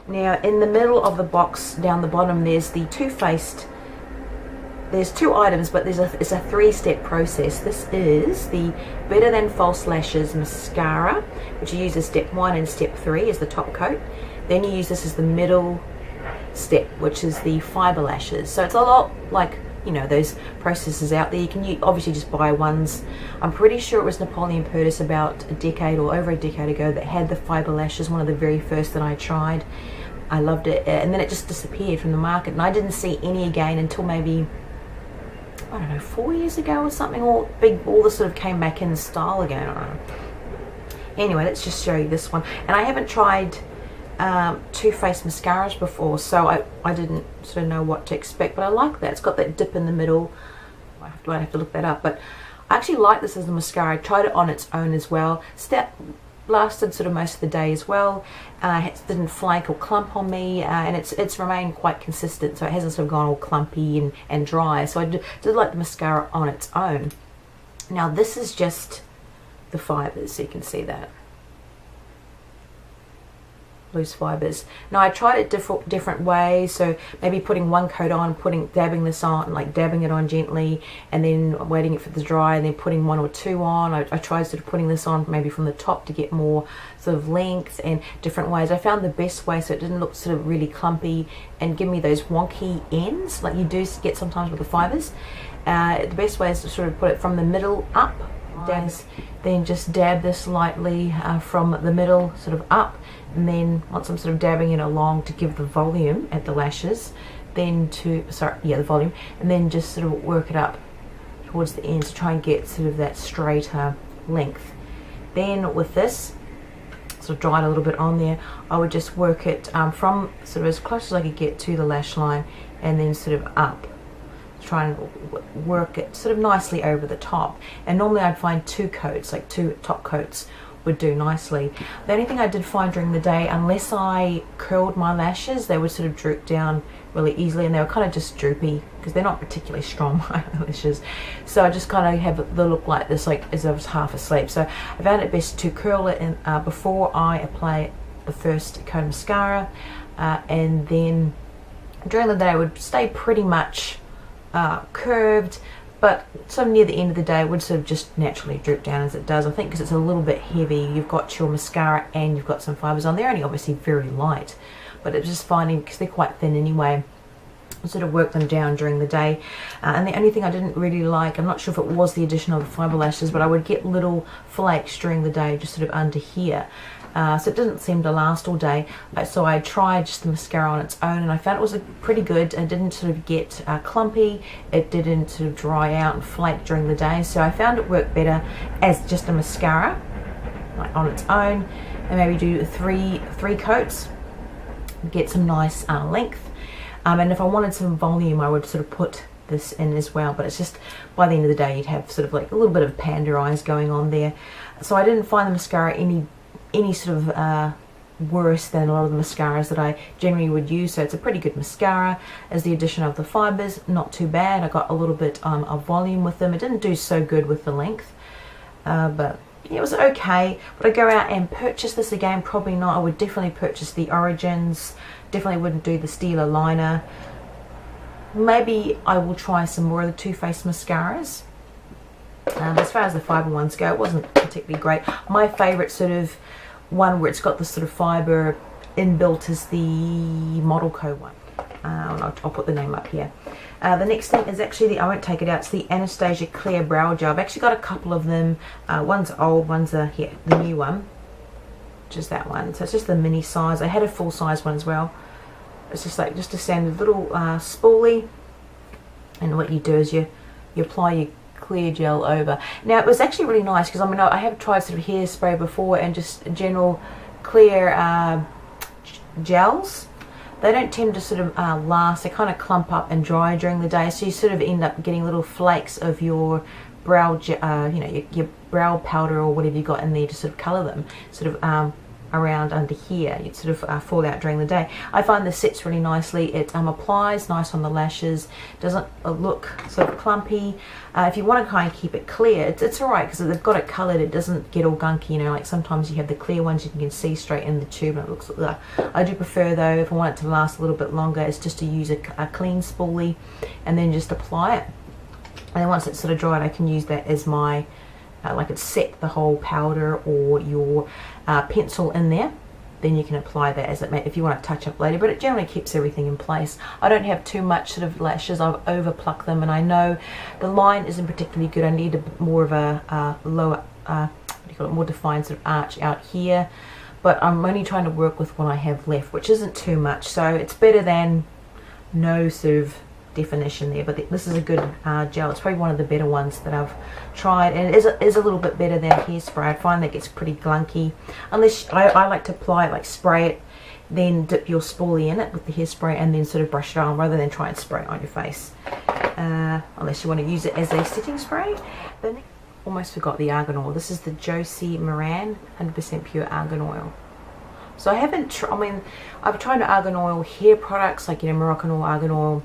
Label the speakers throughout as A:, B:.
A: Now in the middle of the box down the bottom there's the Too Faced. There's 2 items, but it's a 3-step process. This is the Better Than False Lashes mascara, which you use as step 1 and step 3 as the top coat. Then you use this as the middle step, which is the Fibre lashes. So it's a lot like, you know, those processes out there. You can obviously just buy ones. I'm pretty sure it was Napoleon Purtis about a decade or over a decade ago that had the Fibre lashes, one of the very first that I tried. I loved it, and then it just disappeared from the market, and I didn't see any again until maybe, I don't know, 4 years ago or something. All this sort of came back in style again. I don't know. Anyway, let's just show you this one. And I haven't tried Too Faced mascaras before, so I didn't sort of know what to expect, but I like that. It's got that dip in the middle. I have to look that up, but I actually like this as a mascara. I tried it on its own as well. Lasted sort of most of the day as well. It didn't flake or clump on me, and it's remained quite consistent, so it hasn't sort of gone all clumpy and dry. So I did like the mascara on its own. Now this is just the fibres, so you can see that. Loose fibres. Now I tried it different ways, so maybe putting one coat on, dabbing this on, like dabbing it on gently, and then waiting for it to dry, and then putting 1 or 2 on. I tried sort of putting this on maybe from the top to get more sort of length, and different ways. I found the best way so it didn't look sort of really clumpy and give me those wonky ends like you do get sometimes with the fibres. The best way is to sort of put it from the middle up, down, then just dab this lightly from the middle sort of up, and then once I'm sort of dabbing it along to give the volume at the lashes, then the volume, and then just sort of work it up towards the end to try and get sort of that straighter length. Then with this, sort of dry it a little bit on there, I would just work it from sort of as close as I could get to the lash line, and then sort of up. Try and work it sort of nicely over the top. And normally I'd find 2 coats, like 2 top coats would do nicely. The only thing I did find during the day, unless I curled my lashes, they would sort of droop down really easily, and they were kind of just droopy because they're not particularly strong, my lashes. So I just kind of have the look like this, like as I was half asleep. So I found it best to curl it in, before I apply the first coat of mascara, and then during the day I would stay pretty much curved, but sort of near the end of the day it would sort of just naturally droop down as it does. I think because it's a little bit heavy, you've got your mascara and you've got some fibres on. They're only obviously very light, but it's just finding, because they're quite thin anyway, I sort of work them down during the day. And the only thing I didn't really like, I'm not sure if it was the addition of the fibre lashes, but I would get little flakes during the day just sort of under here. So it didn't seem to last all day, so I tried just the mascara on its own, and I found it was pretty good. It didn't sort of get clumpy, it didn't sort of dry out and flake during the day, so I found it worked better as just a mascara, like on its own, and maybe do three coats, get some nice length. And if I wanted some volume, I would sort of put this in as well, but it's just by the end of the day you'd have sort of like a little bit of panda eyes going on there. So I didn't find the mascara any sort of worse than a lot of the mascaras that I generally would use. So it's a pretty good mascara. As the addition of the fibres, not too bad. I got a little bit of volume with them. It didn't do so good with the length, but yeah, it was okay. Would I go out and purchase this again? Probably not. I would definitely purchase the Origins. Definitely wouldn't do the Stila liner. Maybe I will try some more of the Too Faced mascaras. As far as the fibre ones go, it wasn't particularly great. My favourite sort of one where it's got the sort of fibre inbuilt is the Model Co one. I'll put the name up here. The next thing is actually I won't take it out, it's the Anastasia Clear Brow Gel. I've actually got a couple of them. One's old, one's here, the new one, which is that one. So it's just the mini size. I had a full size one as well. It's just like just a standard little spoolie, and what you do is you apply your clear gel over. Now it was actually really nice because I mean I have tried sort of hairspray before and just general clear gels. They don't tend to sort of last. They kind of clump up and dry during the day, so you sort of end up getting little flakes of your brow your brow powder or whatever you got in there to sort of colour them, sort of around under here. It sort of fall out during the day. I find this sits really nicely. It applies nice on the lashes, doesn't look sort of clumpy. If you want to kind of keep it clear, it's alright because they've got it coloured. It doesn't get all gunky, you know, like sometimes you have the clear ones you can see straight in the tube and it looks like that. I do prefer though, if I want it to last a little bit longer, it's just to use a clean spoolie and then just apply it. And then once it's sort of dried, I can use that as my like it's set the whole powder or your pencil in there. Then you can apply that as it may, if you want to touch up later, but it generally keeps everything in place. I don't have too much sort of lashes. I've over plucked them, and I know the line isn't particularly good. I need more of a lower, what do you call it, more defined sort of arch out here. But I'm only trying to work with what I have left, which isn't too much. So it's better than no sort of definition there, but this is a good gel. It's probably one of the better ones that I've tried, and it is a little bit better than hairspray. I find that gets pretty glunky unless I like to apply it, like spray it, then dip your spoolie in it with the hairspray and then sort of brush it on rather than try and spray it on your face, unless you want to use it as a setting spray. Then almost forgot the argan oil. This is the Josie Maran 100% pure argan oil. So I haven't I've tried argan oil hair products like, you know, Moroccan oil, argan oil,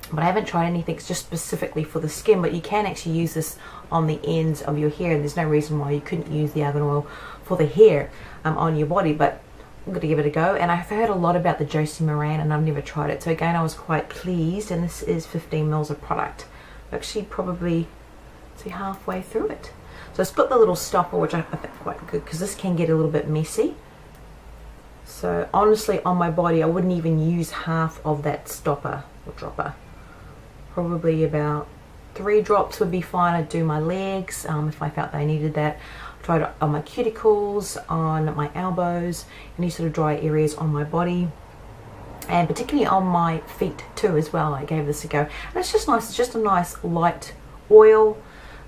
A: but I haven't tried anything just specifically for the skin. But you can actually use this on the ends of your hair, and there's no reason why you couldn't use the argan oil for the hair on your body. But I'm going to give it a go, and I've heard a lot about the Josie Maran and I've never tried it, so again I was quite pleased. And this is 15 mils of product, actually probably see halfway through it. So it's got the little stopper, which I think quite good because this can get a little bit messy. So honestly on my body I wouldn't even use half of that stopper or dropper. Probably about 3 drops would be fine. I'd do my legs if I felt they needed that. I tried it on my cuticles, on my elbows, any sort of dry areas on my body, and particularly on my feet too as well. I gave this a go, and it's just nice. It's just a nice light oil,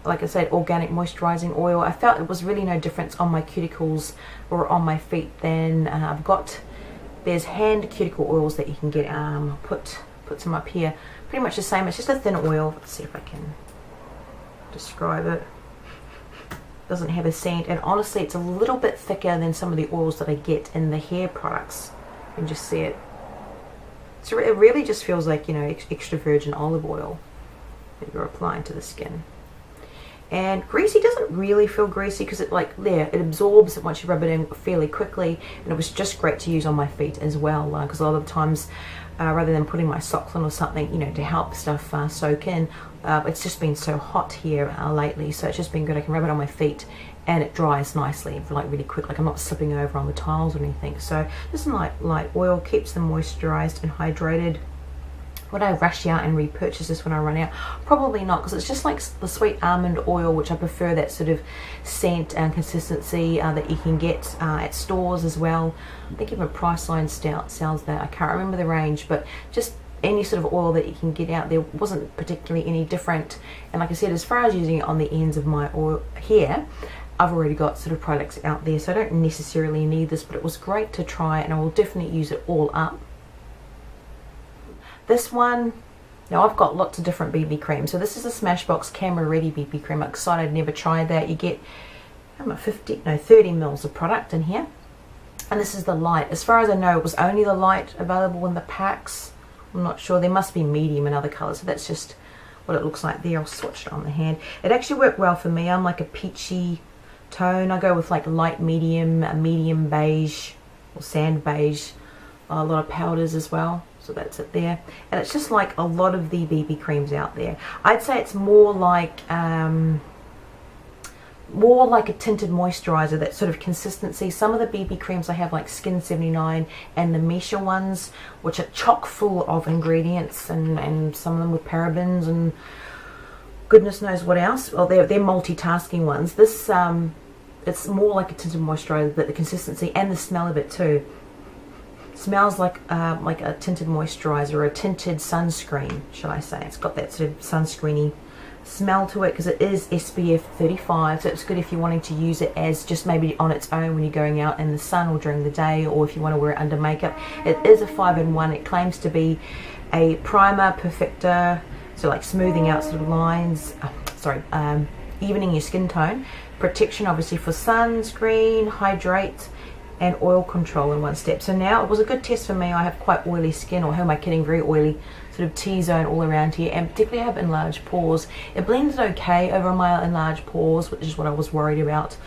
A: like I said, organic moisturizing oil. I felt it was really no difference on my cuticles or on my feet than I've got. There's hand cuticle oils that you can get. Put some up here. Pretty much the same. It's just a thin oil. Let's see if I can describe it. Doesn't have a scent, and honestly it's a little bit thicker than some of the oils that I get in the hair products. You can just see it. So it really just feels like, you know, extra virgin olive oil that you're applying to the skin. And greasy doesn't really feel greasy because it it absorbs it once you rub it in fairly quickly, and it was just great to use on my feet as well, because a lot of times rather than putting my socks on or something, you know, to help stuff soak in, it's just been so hot here lately, so it's just been good. I can rub it on my feet and it dries nicely, like really quick, like I'm not slipping over on the tiles or anything. So just a light oil, keeps them moisturized and hydrated. Would I rush out and repurchase this when I run out? Probably not, because it's just like the sweet almond oil, which I prefer that sort of scent and consistency that you can get at stores as well. I think even Priceline sells that. I can't remember the range, but just any sort of oil that you can get out there wasn't particularly any different. And like I said, as far as using it on the ends of my oil hair, I've already got sort of products out there, so I don't necessarily need this, but it was great to try, and I will definitely use it all up. This one, now I've got lots of different BB creams. So this is a Smashbox Camera Ready BB cream. I'm excited, I'd never tried that. You get 30 mils of product in here. And this is the light. As far as I know, it was only the light available in the packs. I'm not sure. There must be medium and other colors. So that's just what it looks like there. I'll swatch it on the hand. It actually worked well for me. I'm like a peachy tone. I go with like light medium, a medium beige or sand beige. A lot of powders as well. So that's it there, and it's just like a lot of the BB creams out there. I'd say it's more like a tinted moisturizer, that sort of consistency. Some of the BB creams I have, like Skin 79 and the Mesha ones, which are chock full of ingredients, and some of them with parabens and goodness knows what else. Well, they're multitasking ones. This it's more like a tinted moisturizer, but the consistency and the smell of it too. Smells like a tinted moisturizer, or a tinted sunscreen, shall I say. It's got that sort of sunscreeny smell to it because it is SPF 35, so it's good if you're wanting to use it as just maybe on its own when you're going out in the sun or during the day, or if you want to wear it under makeup. It is a 5-in-1. It claims to be a primer, perfector, so like smoothing out sort of lines, evening your skin tone, protection obviously for sunscreen, hydrate, and oil control in one step. So now it was a good test for me. I have quite oily skin, or who am I kidding, very oily, sort of T-zone all around here, and particularly I have enlarged pores. It blended okay over my enlarged pores, which is what I was worried about.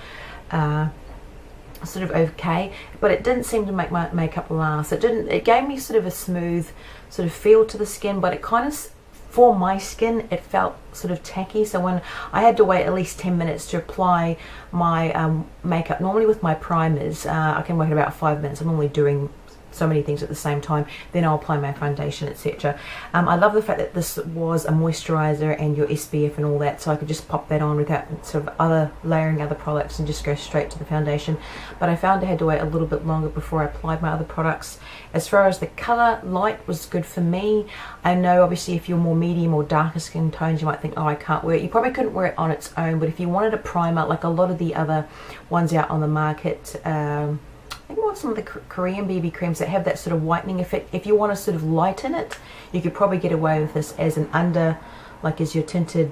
A: Sort of okay, but it didn't seem to make my makeup last. It gave me sort of a smooth sort of feel to the skin, but it kind of, for my skin, it felt sort of tacky. So when I had to wait at least 10 minutes to apply my makeup, normally with my primers, I can wait about 5 minutes. I'm normally doing so many things at the same time, then I'll apply my foundation, etc. I love the fact that this was a moisturizer and your SPF and all that, so I could just pop that on without sort of layering other products and just go straight to the foundation. But I found I had to wait a little bit longer before I applied my other products. As far as the color, light was good for me. I know obviously if you're more medium or darker skin tones, you might think, oh, I can't wear it. You probably couldn't wear it on its own, but if you wanted a primer, like a lot of the other ones out on the market, I think some of the Korean BB creams that have that sort of whitening effect, if you want to sort of lighten it, you could probably get away with this as an as your tinted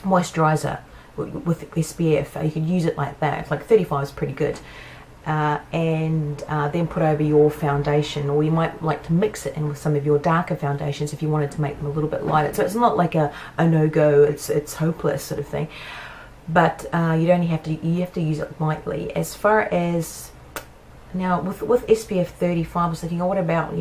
A: moisturizer with SPF. You could use it like that. It's like 35 is pretty good. And then put over your foundation, or you might like to mix it in with some of your darker foundations if you wanted to make them a little bit lighter. So it's not like a no-go, it's hopeless sort of thing. But you have to use it lightly. As far as now, with SPF 35, I was thinking, oh, what about,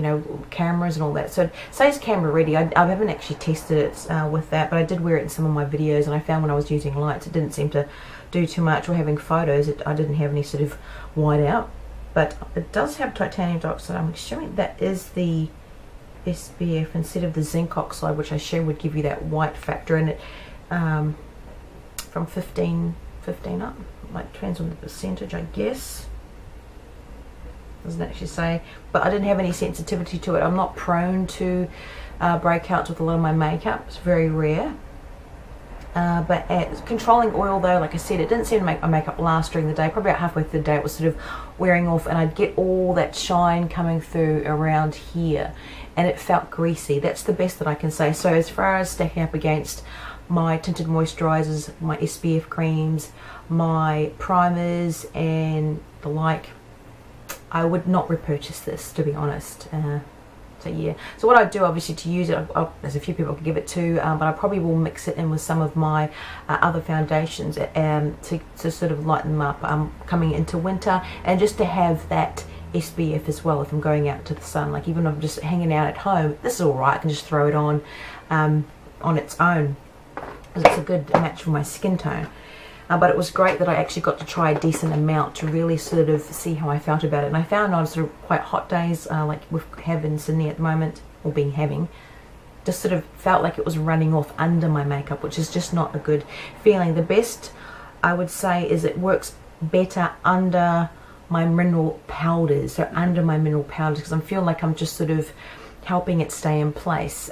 A: cameras and all that? So it says camera ready. I haven't actually tested it with that, but I did wear it in some of my videos, and I found when I was using lights, it didn't seem to do too much, or having photos, I didn't have any sort of white out. But it does have titanium dioxide. I'm assuming that is the SPF instead of the zinc oxide, which I assume would give you that white factor in it, from 15 up. Like, depends on the percentage, I guess. Doesn't actually say, but I didn't have any sensitivity to it. I'm not prone to breakouts with a lot of my makeup. It's very rare. But controlling oil, though, like I said, it didn't seem to make my makeup last during the day. Probably about halfway through the day it was sort of wearing off, and I'd get all that shine coming through around here, and it felt greasy. That's the best that I can say. So as far as stacking up against my tinted moisturizers, my SPF creams, my primers and the like, I would not repurchase this, to be honest. So yeah, so what I do obviously to use it, there's a few people I could give it to, but I probably will mix it in with some of my other foundations to sort of lighten them up coming into winter, and just to have that SPF as well if I'm going out to the sun. Like, even if I'm just hanging out at home, this is alright. I can just throw it on its own, because it's a good match for my skin tone. But it was great that I actually got to try a decent amount to really sort of see how I felt about it. And I found on sort of quite hot days, like we've having in Sydney at the moment, or having, just sort of felt like it was running off under my makeup, which is just not a good feeling. The best, I would say, is it works better under my mineral powders. So under my mineral powders, because I feel like I'm just sort of helping it stay in place.